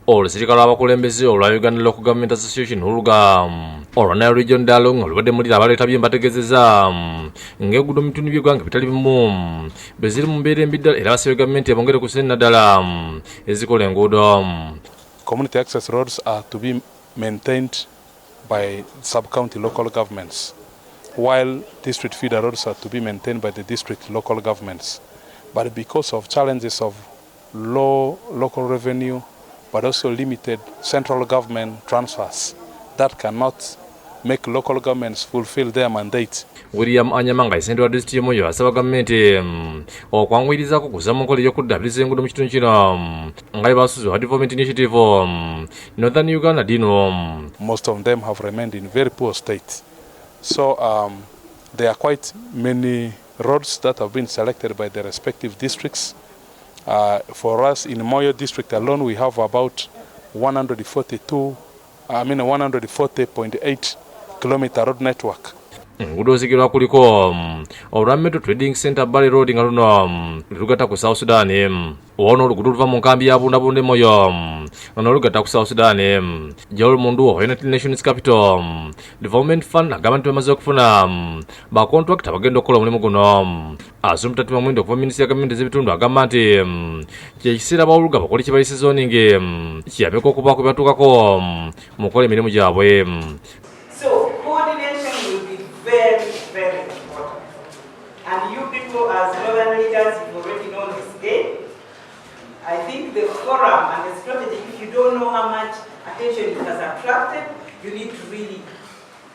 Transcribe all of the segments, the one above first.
Oluserikale lw'abakulembeze olwa Uganda Local Government Association oluga olwa Region Dialogue nga lubadde mulira abaleetabye bategeezezza ng'enguudo mu bitundu by'eggwanga bitali bimu beziri mu mbeera embi ddala era basabye gavumenti ebongere ku ssente naddala ezikola enguudo. Community access roads are to be maintained by sub-county local governments, while district feeder roads are to be maintained by the district local governments. But because of challenges of low local revenue, but also limited central government transfers, that cannot make local governments fulfill their mandate. William Anyamanga isentwa district y'Omoyo asaba gavumenti okwanguyirizaako kuza mu nkola ey'okuddaabiriza enguudo mu kitundu kino nga basuze development initiative Northern Uganda dino. Most of them have remained in very poor state. So there are quite many roads that have been selected by the respective districts. For us in Moyo district alone, we have about 140.8 kilometer road network. Ngudo zigirwa kuliko Olwameto Trading Center Bali Road nga luno lugata ku South Sudan ono olugudo luva mu nkambi ya Bundabunde Moyo ono lugata ku South Sudan Joel Mundu United Nations Capital Development Fund agamba bamaze okufuna ba contract abagenda okukola omulimu guno. Asumutati Mwendo okuva minisita ya gavumenti z'ebitundu agamba nti kyekiseera bawuluga bakole kye bayise zoning kiyambeko okubaako byatuukako mu kukola emirimu gyabwe. Very important. And you people as northern leaders, you already know this game. I think the forum and the strategy, if you don't know how much attention it has attracted, you need to really,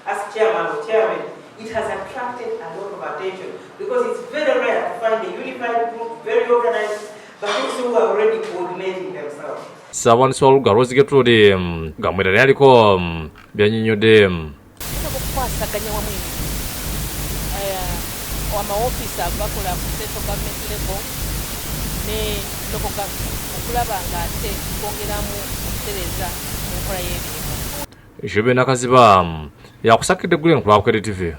as chairman or chairman, it has attracted a lot of attention because it's very rare to find a unified group, very organized, but also who are already coordinating themselves. Sawan Sol Garos get through the Gamaralico, Bianino amaofisa bakola ku central government level ne local government okulaba nga ate kwongeramu okutereza mu nkola y'ebintu. Jebe Nakaziba yakusakidde Glen ku TV.